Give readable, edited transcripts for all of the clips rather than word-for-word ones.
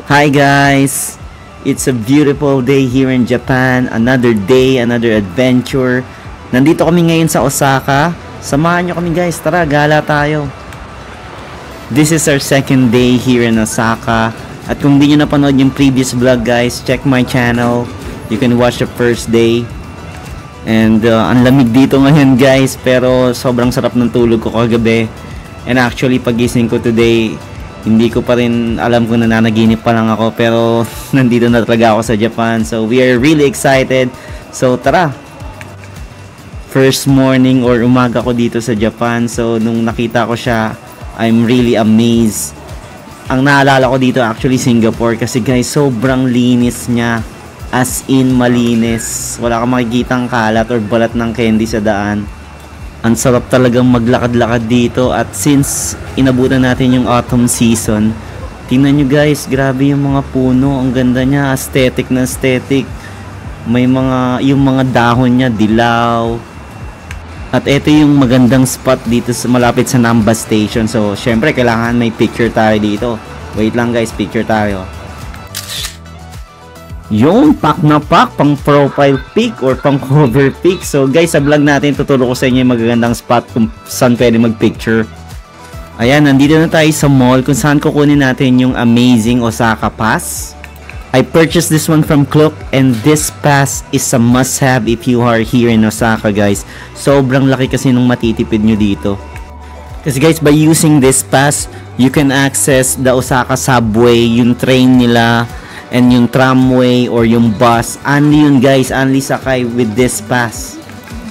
Hi guys! It's a beautiful day here in Japan. Another day, another adventure. Nandito kami ngayon sa Osaka. Samahan nyo kami guys. Tara, gala tayo. This is our second day here in Osaka. At kung di nyo napanood yung previous vlog guys, check my channel. You can watch the first day. And ang lamig dito ngayon guys. Pero sobrang sarap ng tulog ko kagabi. And actually pagising ko today, hindi ko pa rin alam kung nananaginip pa lang ako, pero nandito na talaga ako sa Japan. So we are really excited. So tara. First morning or umaga ko dito sa Japan. So nung nakita ko siya, I'm really amazed. Ang naalala ko dito actually Singapore, kasi guys sobrang linis niya. As in malinis. Wala kang makikitang kalat or balat ng candy sa daan. Ang sarap talagang maglakad-lakad dito. At since inabutan natin yung autumn season, tingnan nyo guys, grabe yung mga puno. Ang ganda niya, aesthetic na aesthetic. May yung mga dahon niya dilaw. At ito yung magandang spot dito malapit sa Namba Station. So syempre kailangan may picture tayo dito. Wait lang guys, picture tayo. Yung pack na pack, pang profile pic or pang cover pic. So guys, sa vlog natin tuturo ko sa inyo yung magagandang spot kung saan pwede mag picture. Ayan, nandito na tayo sa mall kung saan kukunin natin yung amazing Osaka Pass. I purchased this one from Klook, and this pass is a must have if you are here in Osaka guys. Sobrang laki kasi nung matitipid nyo dito. Kasi guys, by using this pass, you can access the Osaka subway, yung train nila, and yung tramway or yung bus. Only yun guys, only sakay with this pass.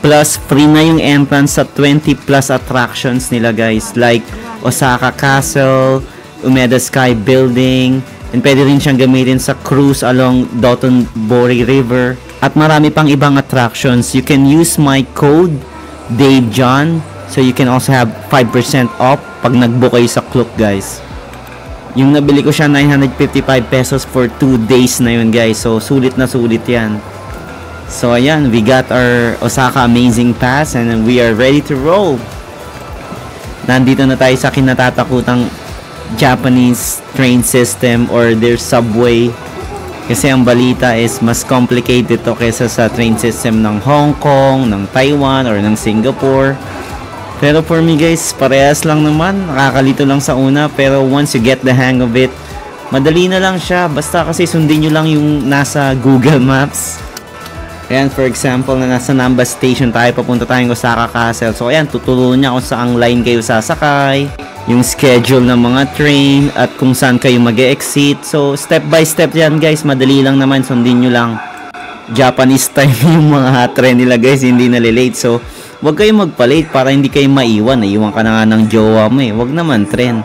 Plus free na yung entrance sa 20 plus attractions nila guys, like Osaka Castle, Umeda Sky Building, and pwede rin siyang gamitin sa cruise along Dotonbori River, at marami pang ibang attractions. You can use my code Dave John, so you can also have 5% off pag nagbook kayo sa Klook guys. Yung nabili ko siya 955 pesos for 2 days na yun guys. So sulit na sulit yan. So ayan, we got our Osaka Amazing Pass and we are ready to roll. Nandito na tayo sa kinatatakutang Japanese train system or their subway. Kasi ang balita is mas complicated to kesa sa train system ng Hong Kong, ng Taiwan, or ng Singapore. Pero for me guys, parehas lang naman. Nakakalito lang sa una, pero once you get the hang of it, madali na lang siya. Basta kasi sundin nyo lang yung nasa Google Maps. Ayan, for example, na nasa Namba Station tayo, papunta tayong Osaka Castle. So ayan, tuturuan niya kung saang line kayo sasakay, yung schedule ng mga train, at kung saan kayo mag-exit. So step by step yan guys, madali lang naman, sundin nyo lang. Japanese time yung mga train nila guys, hindi nalilate. So huwag kayo magpa-late para hindi kayo maiwan. Naiwan ka na nga ng jowa mo eh. Huwag naman, tren.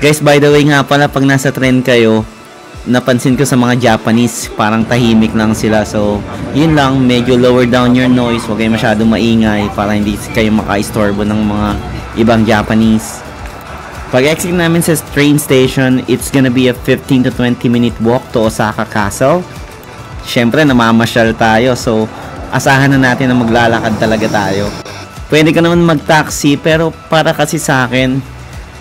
Guys, by the way nga pala, pag nasa tren kayo, napansin ko sa mga Japanese, parang tahimik lang sila. So, yun lang, medyo lower down your noise. Huwag kayo masyadong maingay para hindi kayo maka-istorbo ng mga ibang Japanese. Pag exit namin sa train station, it's gonna be a 15 to 20 minute walk to Osaka Castle. Syempre, namamasyal tayo. So, asahan na natin na maglalakad talaga tayo. Pwede ka naman mag-taxi, pero para kasi sa akin,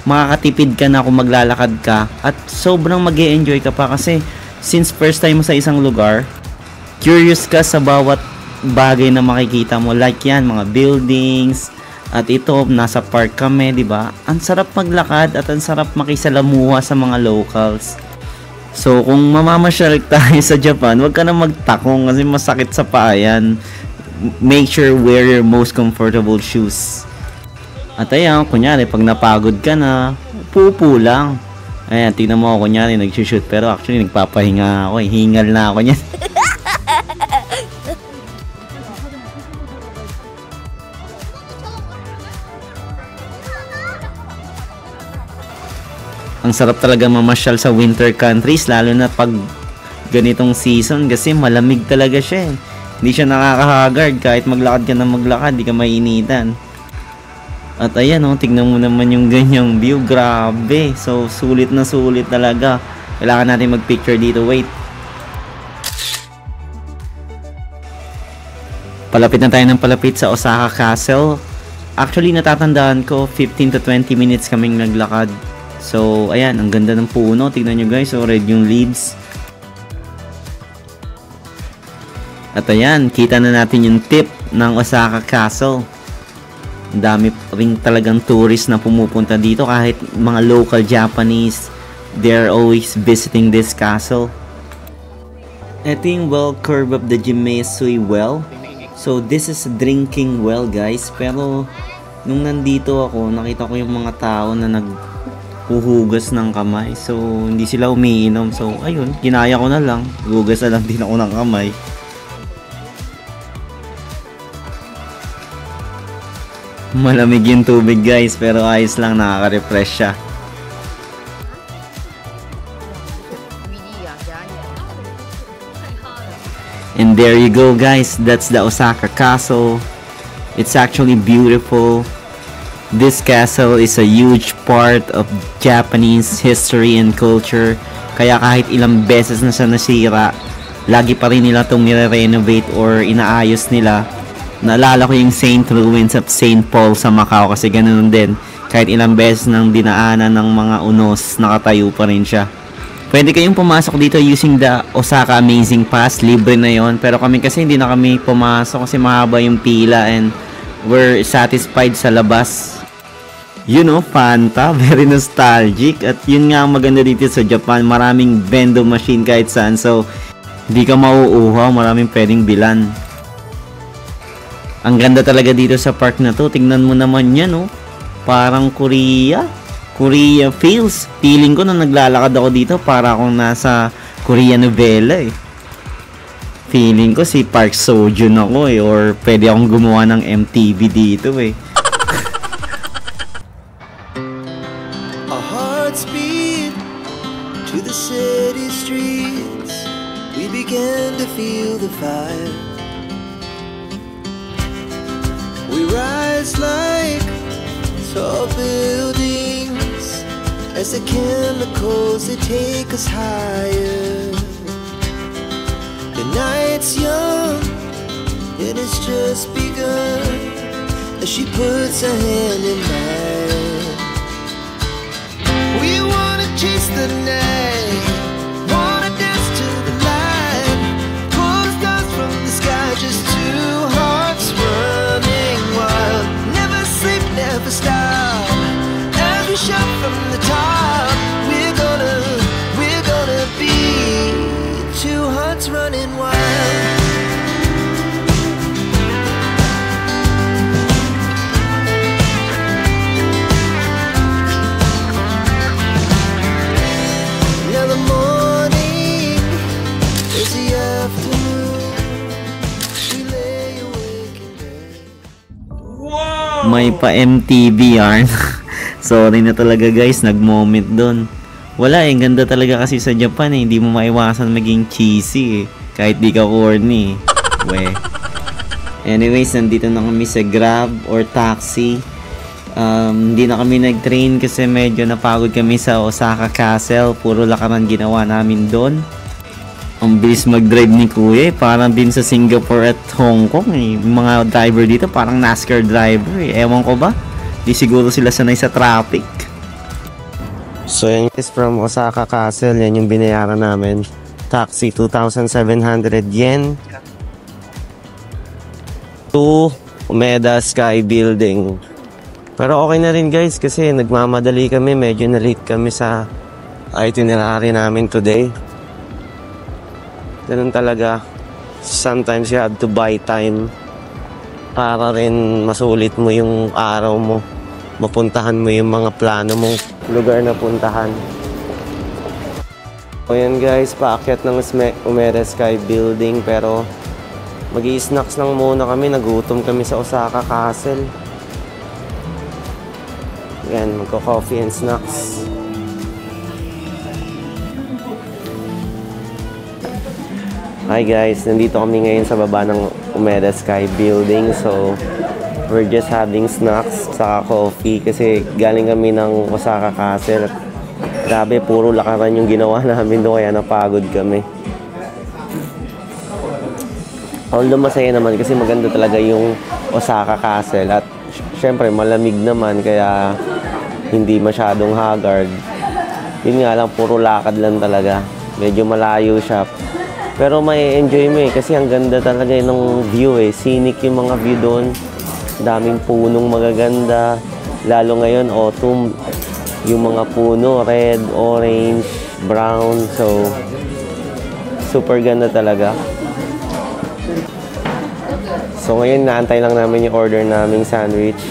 makakatipid ka na kung maglalakad ka, at sobrang mag-e-enjoy ka pa kasi since first time mo sa isang lugar, curious ka sa bawat bagay na makikita mo, like yan, mga buildings. At ito, nasa park kami, di ba? Ang sarap maglakad at ang sarap makisalamuha sa mga locals. So, kung mamamasyal tayo sa Japan, huwag ka na magtakong kasi masakit sa paa yan. Make sure wear your most comfortable shoes. At ayan, kunyari, pag napagod ka na, pupo lang. Ayan, tingnan mo ako, kunyari, nag-shoot. Pero actually, nagpapahinga ako. Hingal na ako niyan. Ang sarap talaga mamasyal sa winter countries, lalo na pag ganitong season kasi malamig talaga siya eh. Hindi siya nakakahagard, kahit maglakad ka na maglakad, di ka mainitan. At ayan oh, tignan mo naman yung ganyang view, grabe. So sulit na sulit talaga. Kailangan natin mag-picture dito, wait. Palapit na tayo ng palapit sa Osaka Castle. Actually natatandaan ko 15 to 20 minutes kaming naglakad. So, ayan, ang ganda ng puno. Tignan nyo guys, so red yung leaves. At ayan, kita na natin yung tip ng Osaka Castle. Ang dami ring talagang tourist na pumupunta dito, kahit mga local Japanese, they're always visiting this castle. Ito yung well curve of the Jimesui well. So, this is a drinking well guys, pero nung nandito ako, nakita ko yung mga tao na naghuhugas ng kamay. So, hindi sila umiinom. So, ayun, ginaya ko na lang. Hugas na lang din ako ng kamay. Malamig yung tubig guys, pero ayos lang, nakaka-refresh siya. And there you go guys, that's the Osaka Castle. It's actually beautiful. This castle is a huge part of Japanese history and culture. Kaya kahit ilang beses na siya nasira, lagi pa rin nila itong nire-renovate or inaayos nila. Naalala ko yung Saint Ruins of St. Paul sa Macau kasi ganoon din. Kahit ilang beses nang dinaanan ng mga unos, nakatayo pa rin siya. Pwede kayong pumasok dito using the Osaka Amazing Pass. Libre na yon. Pero kami kasi hindi na kami pumasok kasi mahaba yung pila and we're satisfied sa labas. You know, Fanta. Very nostalgic. At yun nga ang maganda dito sa Japan. Maraming vending machine kahit saan. So, hindi ka mauuhaw. Maraming pwedeng bilan. Ang ganda talaga dito sa park na to. Tingnan mo naman yan, oh. Parang Korea feels. Feeling ko na naglalakad ako dito para akong nasa Korea novela eh. Feeling ko si Park Seo-joon ako eh, or pwede akong gumawa ng MTV dito eh. Our hearts beat to the city streets. We began to feel the fire. We rise like tall buildings as the chemicals, they take us higher. The night's young and it's just begun as she puts her hand in mine. We wanna chase the night, wanna dance to the light, pull the stars from the sky, just two hearts running wild. Never sleep, never stop, as we shout from the top. We're gonna be two hearts running wild. Now the morning is the afternoon. We lay awake in bed. May pa MTV yarn. Sorry na talaga guys, nag-moment doon. Wala eh, ganda talaga kasi sa Japan eh. Hindi mo maiwasan maging cheesy eh. Kahit di ka corny. We. Anyways, nandito na kami sa Grab or taxi. Hindi na kami nag-train kasi medyo napagod kami sa Osaka Castle. Puro lakaran ginawa namin doon. Ang bilis mag-drive ni Kuya eh. Parang din sa Singapore at Hong Kong eh. Yung mga driver dito parang NASCAR driver eh. Ewan ko ba? Di siguro sila sanay sa traffic. So yan is from Osaka Castle. Yan yung binayaran namin. Taxi 2,700 yen to Umeda Sky Building. Pero okay na rin guys kasi nagmamadali kami. Medyo na-late kami sa itinerary namin today. Ganun talaga. Sometimes you have to buy time para rin masulit mo yung araw mo. Mapuntahan mo yung mga plano mong lugar na puntahan. So yan guys, paakyat ng Umeda Sky Building pero mag-i-snacks lang muna kami. Nagutom kami sa Osaka Castle. Yan, magko-coffee and snacks. Hi guys, nandito kami ngayon sa baba ng Umeda Sky Building. So we're just having snacks sa coffee kasi galing kami ng Osaka Castle. Grabe, puro lakaran yung ginawa namin doon kaya napagod kami. Although masaya naman kasi maganda talaga yung Osaka Castle at syempre malamig naman kaya hindi masyadong haggard. Yun nga lang, puro lakad lang talaga. Medyo malayo siya. Pero may enjoy mo eh, kasi ang ganda talaga ng view eh. Scenic yung mga view doon. Daming punong magaganda. Lalo ngayon, autumn. Yung mga puno, red, orange, brown. So, super ganda talaga. So, ngayon, naantay lang namin yung order naming sandwich.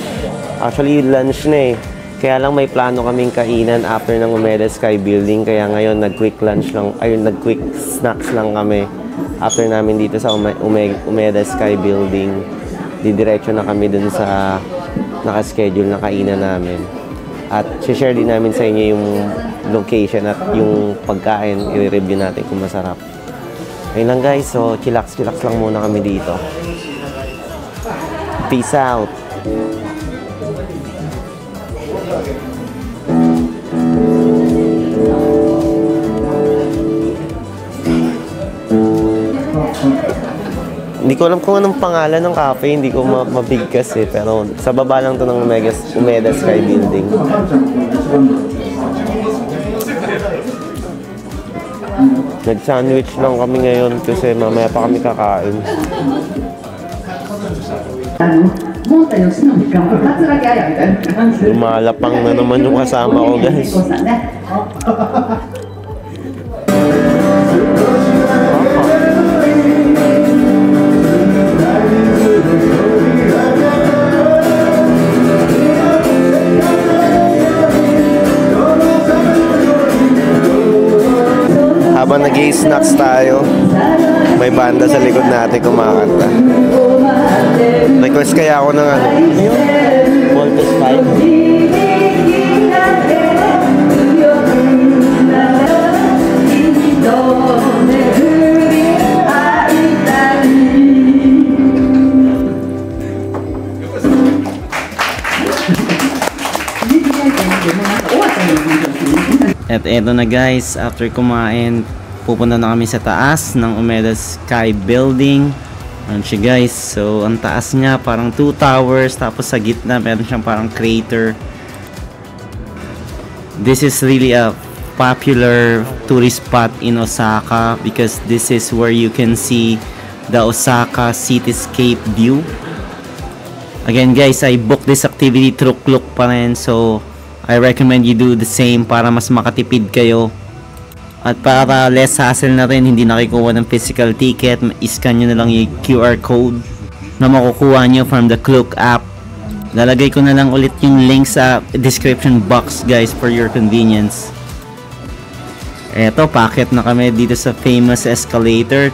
Actually, lunch na eh. Kaya lang may plano kaming kainan after ng Umeda Sky Building. Kaya ngayon, nag-quick lunch lang, nag-quick snacks lang kami. After namin dito sa Umeda Sky Building, didiretso na kami dun sa nakaschedule na kainan namin. At share din namin sa inyo yung location at yung pagkain. I-review natin kung masarap. Ayun lang guys, so chillax lang muna kami dito. Peace out! Hindi ko alam kung anong pangalan ng cafe, hindi ko mabigkas eh. Pero sa baba lang to ng Umeda Sky Building. Nag-sandwich lang kami ngayon kasi mamaya pa kami kakain. Lumalapang na naman yung kasama ko guys. Habang nag-i-snacks tayo, may banda sa likod natin kumakanta. Request kaya ako ng ano? Voltes 5. At eto na guys, after kumain, pupunta na kami sa taas ng Umeda Sky Building. Ayan siya guys, so ang taas niya parang 2 towers, tapos sa gitna meron siyang parang crater. This is really a popular tourist spot in Osaka because this is where you can see the Osaka cityscape view. Again guys, I booked this activity through Klook pa rin, so I recommend you do the same para mas makatipid kayo. At para less hassle na rin, hindi nakikuha ng physical ticket, iscan nyo na lang yung QR code na makukuha nyo from the Klook app. Lalagay ko na lang ulit yung link sa description box guys for your convenience. Eto, packet na kami dito sa famous escalator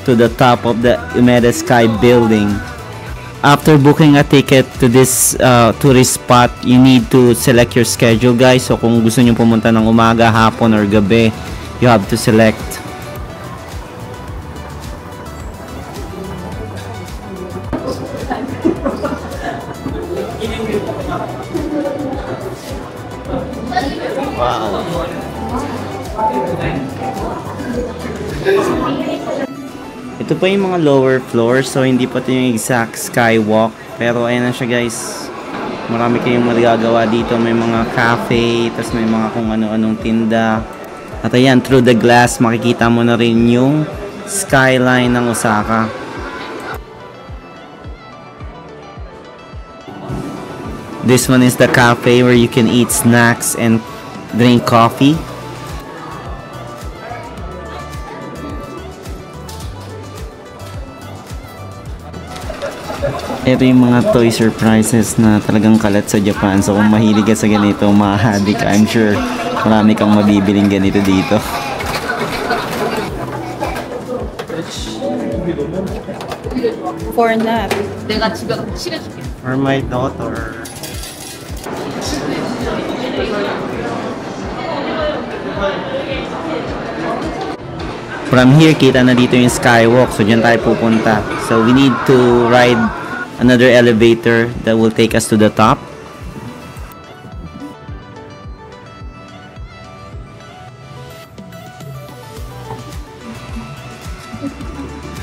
to the top of the Umeda Sky Building. After booking a ticket to this tourist spot, you need to select your schedule guys. So kung gusto nyo pumunta ng umaga, hapon, or gabi, you have to select. Wow! Ito pa yung mga lower floors, so hindi pa ito yung exact skywalk. Pero ayan na siya guys. Marami kayong magagawa dito. May mga cafe, tas may mga kung ano-anong tinda. At ayan, through the glass, makikita mo na rin yung skyline ng Osaka. This one is the cafe where you can eat snacks and drink coffee. Ito yung mga toy surprises na talagang kalat sa Japan. So kung mahilig ka sa ganito, mahahadik ka. I'm sure marami kang mabibiling ganito dito. For nap. For my daughter. From here, kita na dito yung skywalk. So dyan tayo pupunta. So we need to ride another elevator that will take us to the top.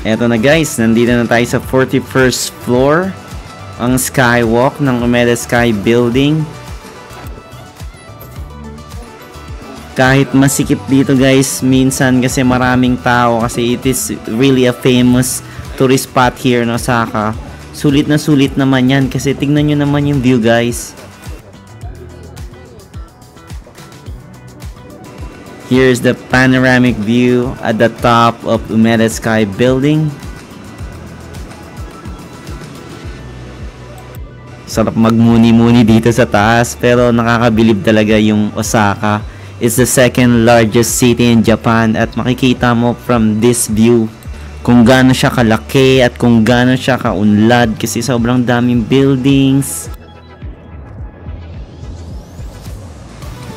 Eto na guys, nandito na tayo sa 41st floor, ang skywalk ng Umeda Sky Building. kahit masikip dito guys minsan kasi maraming tao kasi it is really a famous tourist spot here in Osaka. Sulit na sulit naman yan kasi tignan nyo naman yung view guys. Here's the panoramic view at the top of Umeda Sky Building. Sarap magmuni-muni dito sa taas pero nakakabilib talaga yung Osaka. It's the second largest city in Japan at makikita mo from this view kung gaano siya kalaki at kung gaano siya kaunlad kasi sobrang daming buildings.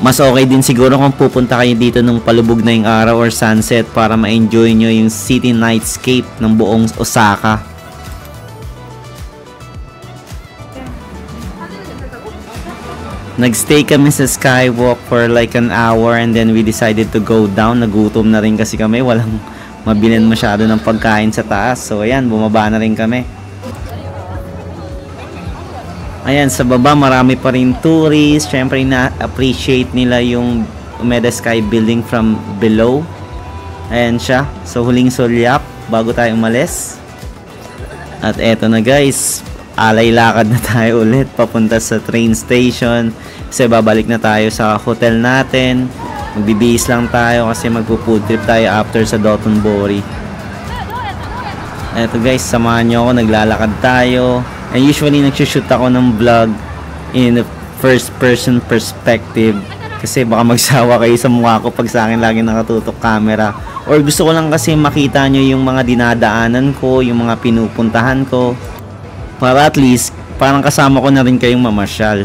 Mas okay din siguro kung pupunta kayo dito nung palubog na yung araw or sunset para ma-enjoy nyo yung city nightscape ng buong Osaka. Nagstay kami sa Skywalk for like an hour and then we decided to go down. Nagutom na rin kasi kami. Walang mabilin masyado ng pagkain sa taas. So ayan, bumaba na rin kami. Ayan, sa baba marami pa rin tourists. Syempre na-appreciate nila yung Umeda Sky Building from below. Ayan siya. So huling sulyap bago tayo umalis. At eto na guys. Alay lakad na tayo ulit papunta sa train station kasi babalik na tayo sa hotel natin. Magbibihis lang tayo kasi magpo-food trip tayo after sa Dotonbori. Eto guys, samahan nyo ako, naglalakad tayo. And usually nagsushoot ako ng vlog in a first person perspective kasi baka magsawa kayo sa mukha ko pag sa akin lagi nakatutok camera. Or gusto ko lang kasi makita nyo yung mga dinadaanan ko, yung mga pinupuntahan ko. Para at least, parang kasama ko na rin kayong mamasyal.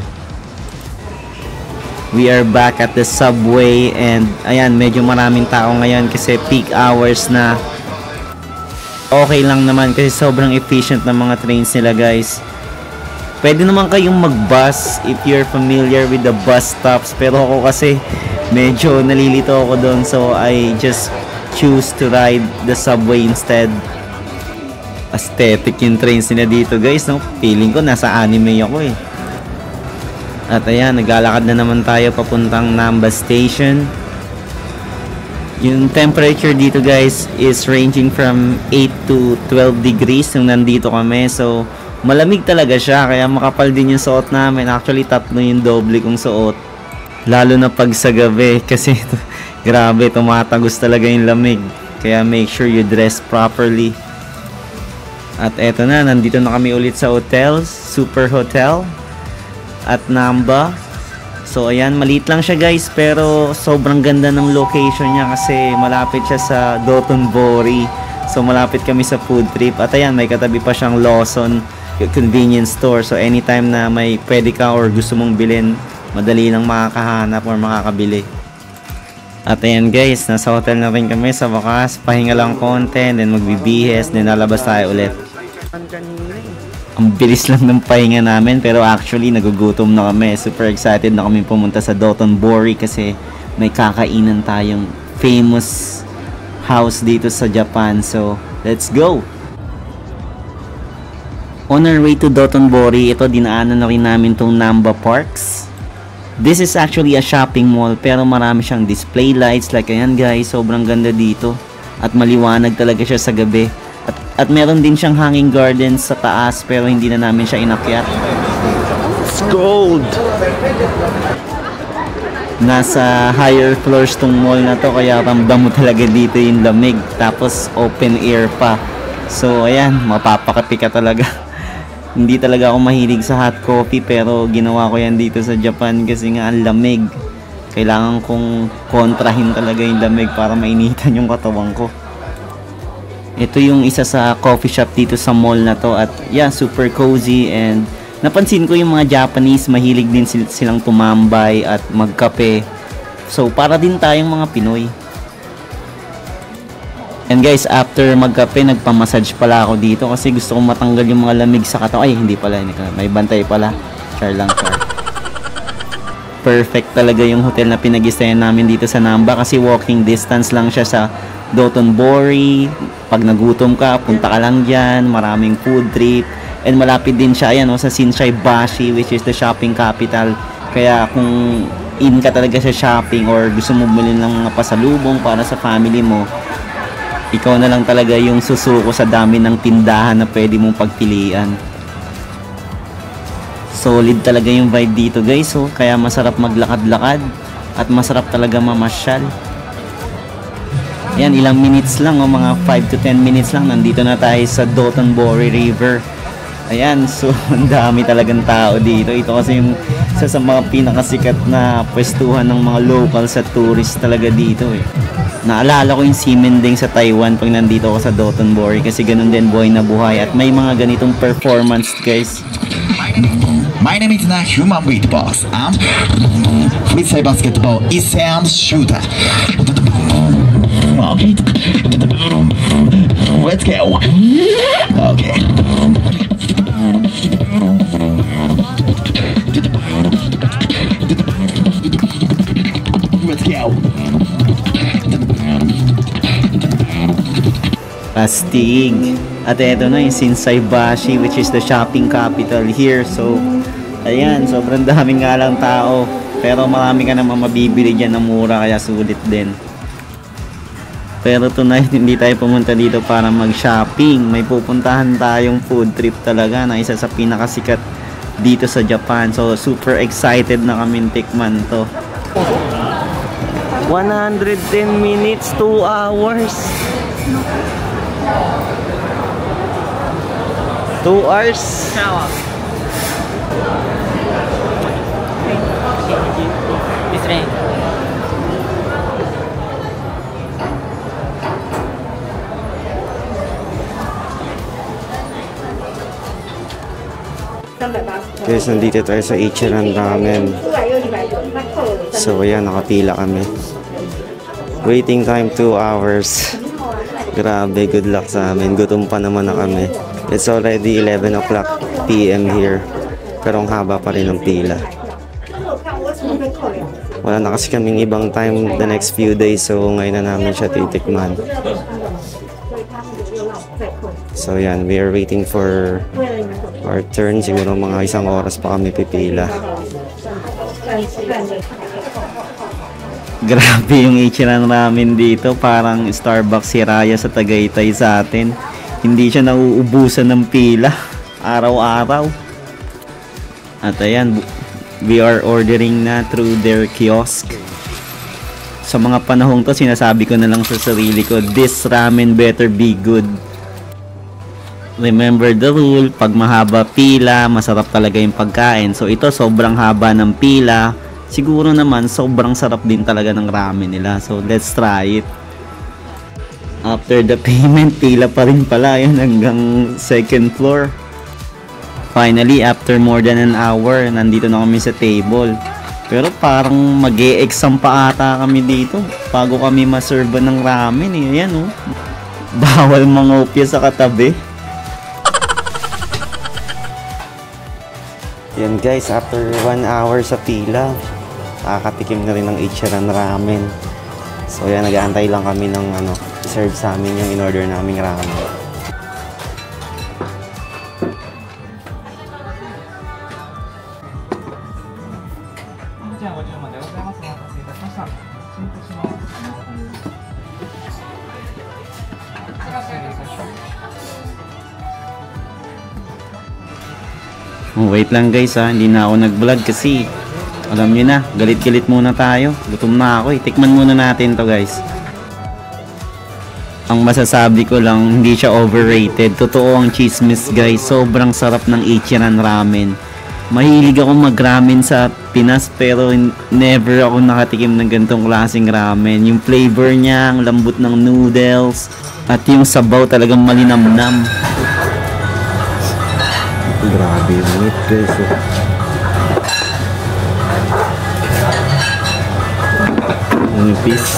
We are back at the subway and ayan, medyo maraming tao ngayon kasi peak hours na. Okay lang naman kasi sobrang efficient ng mga trains nila guys. Pwede naman kayong mag-bus if you're familiar with the bus stops. Pero ako kasi medyo nalilito ako doon so I just choose to ride the subway instead. Aesthetic yung trains nila dito guys, no? Feeling ko nasa anime ako eh. At ayan, naglalakad na naman tayo papuntang Namba Station. Yung temperature dito guys is ranging from 8 to 12 degrees nung nandito kami. So malamig talaga siya kaya makapal din yung suot namin. Actually tatlo yung doble kong suot. Lalo na pag sa gabi kasi grabe, tumatagos talaga yung lamig. Kaya make sure you dress properly. At eto na, nandito na kami ulit sa hotel, Super Hotel at Namba. So ayan, maliit lang siya guys pero sobrang ganda ng location niya kasi malapit siya sa Dotonbori. So malapit kami sa food trip. At ayan, may katabi pa siyang Lawson convenience store. So anytime na may pwede ka or gusto mong bilhin, madali lang makakahanap or makakabili. At ayan guys, nasa hotel na rin kami sa wakas. Pahinga lang konti, then magbibihis, then lalabas tayo ulit. Ang bilis lang ng pahinga namin pero actually nagugutom na kami. Super excited na kami pumunta sa Dotonbori kasi may kakainan tayong famous house dito sa Japan. So, let's go! On our way to Dotonbori, ito dinaanan na rin namin tong Namba Parks. This is actually a shopping mall pero marami siyang display lights like ayan guys, sobrang ganda dito at maliwanag talaga siya sa gabi. At meron din siyang hanging gardens sa taas pero hindi na namin siya inakyat. It's cold! Nasa higher floors tong mall na to kaya ramdam mo talaga dito yung lamig tapos open air pa. So ayan, mapapakapi ka talaga. Hindi talaga ako mahilig sa hot coffee pero ginawa ko yan dito sa Japan kasi nga ang lamig. Kailangan kong kontrahin talaga yung lamig para mainitan yung katawan ko. Ito yung isa sa coffee shop dito sa mall na to at yeah, super cozy and napansin ko yung mga Japanese mahilig din silang tumambay at magkape. So para din tayong mga Pinoy. And guys, after magkape, nagpamassage pala ako dito kasi gusto kong matanggal yung mga lamig sa katawan. Ay, hindi pala. May bantay pala. Char lang, char. Perfect talaga yung hotel na pinag-stayan namin dito sa Namba kasi walking distance lang siya sa Dotonbori. Pag nagutom ka, punta ka lang dyan. Maraming food trip. And malapit din siya ayan, sa Shinsaibashi which is the shopping capital. Kaya kung in ka talaga sa shopping or gusto mo bumili ng mga pasalubong para sa family mo, ikaw na lang talaga yung susuko sa dami ng tindahan na pwede mong pagpilian. Solid talaga yung vibe dito guys, so kaya masarap maglakad-lakad at masarap talaga mamasyal. Yan, ilang minutes lang, mga 5 to 10 minutes lang, nandito na tayo sa Dotonbori River. Ayan, so ang dami talagang tao dito. Ito kasi yung isa sa mga pinakasikat na pwestuhan ng mga locals at tourists talaga dito eh. Naalala ko yung Ximending sa Taiwan pag nandito ako sa Dotonbori kasi ganun din buhay na buhay at may mga ganitong performance guys. My name is not human beatbox. I'm freestyle basketball Isam shooter. Let's go. Okay. Let's go. Astig. At eto na yung Shinsaibashi, which is the shopping capital here. So, ayan, sobrang daming nga lang tao. Pero marami ka naman mabibili dyan na mura, kaya sulit din. Pero tonight, hindi tayo pumunta dito para mag-shopping. May pupuntahan tayong food trip talaga na isa sa pinakasikat dito sa Japan. So, super excited na kami tikman to. 110 minutes, 2 hours. 2 hours. Guys, nandito tayo sa Ichiran Ramen. So ayan, nakapila kami. Waiting time 2 hours. Grabe, good luck sa amin. Gutom pa naman na kami. It's already 11 o'clock PM here. Pero ang haba pa rin ng pila. Wala na kasi kaming ibang time the next few days. So ngayon na namin siya titikman. So yan, we are waiting for our turn. Siguro mga 1 oras pa kami pipila. Grabe yung Ichiran Ramen dito. Parang Starbucks Hiraya sa Tagaytay sa atin. Hindi siya nauubusan ng pila araw-araw. At ayan, we are ordering na through their kiosk. Sa mga panahong to, sinasabi ko na lang sa sarili ko, this ramen better be good. Remember the rule, pag mahaba pila, masarap talaga yung pagkain. So ito, sobrang haba ng pila. Siguro naman, sobrang sarap din talaga ng ramen nila. So let's try it. After the payment, pila pa rin pala yun hanggang second floor. Finally, after more than an hour, nandito na kami sa table. Pero parang mag-e-exam pa ata kami dito bago kami maserve ng ramen eh. Ayan oh. Bawal mangopya sa katabi. Yan guys, after 1 hour sa pila, nakakatikim na rin ng Ichiran Ramen. So yan, nag-aantay lang kami ng serve sa amin yung in-order naming ramen. Oh, wait lang guys ha, hindi na ako nag-vlog kasi alam nyo na, galit-galit muna tayo. Gutom na ako eh. Tikman muna natin to guys. Ang masasabi ko lang, hindi siya overrated. Totoo ang chismis guys, sobrang sarap ng Ichiran Ramen. Mahilig ako mag-ramen sa Pinas pero never ako nakatikim ng ganitong klaseng ramen. Yung flavor niya, ang lambot ng noodles at yung sabaw talagang malinamnam. Grabe yung meat guys. Yung piece.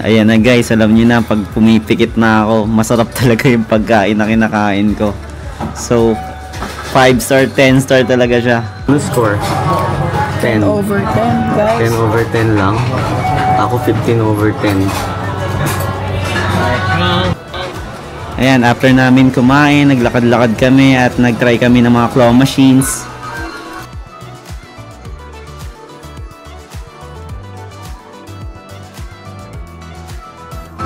Ayan na guys, alam niyo na pag pumipikit na ako, masarap talaga yung pagkain na kinakain ko. So 5 star, 10 star talaga siya. Ano score? 10. 10 over 10 guys. 10 over 10 lang. Ako 15 over 10. Ayan, after namin kumain, naglakad-lakad kami at nagtry kami ng mga claw machines.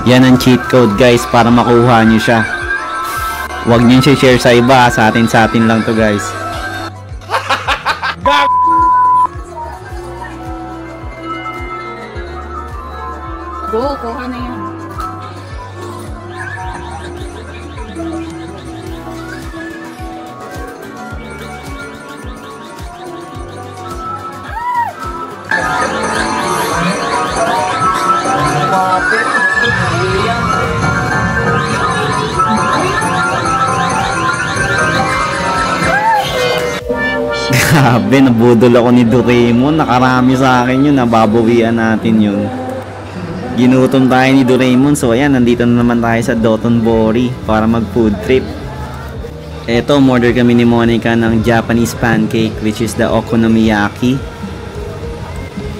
Yan ang cheat code guys para makuha nyo siya. Huwag nyo share sa iba, sa atin lang to guys. Go, kuha na yan. Grabe, nabudol ako ni Doraemon. Nakarami sa akin yun, nababawian natin yun. Ginutom tayo ni Doraemon. So ayan, nandito na naman tayo sa Dotonbori para mag food trip. Eto, order kami ni Monica ng Japanese pancake, which is the okonomiyaki.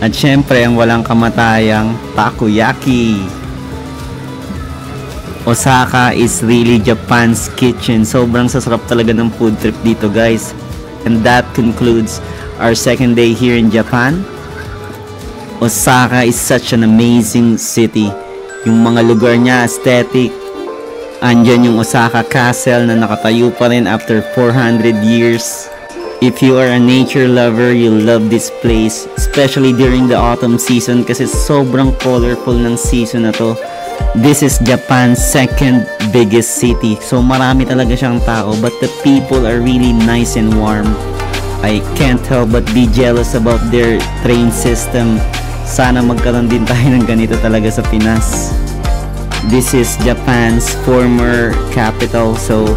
At syempre, ang walang kamatayang takoyaki. Osaka is really Japan's kitchen. Sobrang sasarap talaga ng food trip dito guys. And that concludes our second day here in Japan. Osaka is such an amazing city. Yung mga lugar niya, aesthetic. Andyan yung Osaka Castle na nakatayo pa rin after 400 years. If you are a nature lover, you'll love this place. Especially during the autumn season kasi sobrang colorful ng season na to. This is Japan's second biggest city. So marami talaga siyang tao, but the people are really nice and warm. I can't help but be jealous about their train system. Sana magkaroon din tayo ng ganito talaga sa Pinas. This is Japan's former capital, so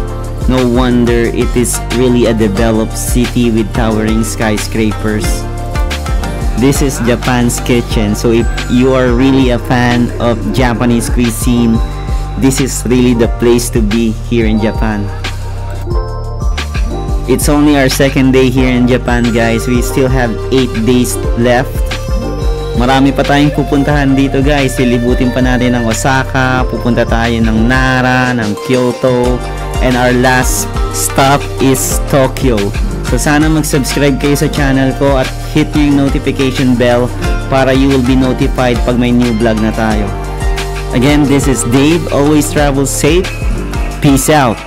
no wonder it is really a developed city with towering skyscrapers. This is Japan's kitchen, so if you are really a fan of Japanese cuisine, this is really the place to be here in Japan. It's only our second day here in Japan guys. We still have 8 days left. Marami pa tayong pupuntahan dito guys. Lilibutin pa natin ang Osaka, pupunta tayo ng Nara, ng Kyoto, and our last stop is Tokyo. So sana mag-subscribe kayo sa channel ko at hit yung notification bell para you will be notified pag may new vlog na tayo. Again, this is Dave. Always travel safe. Peace out.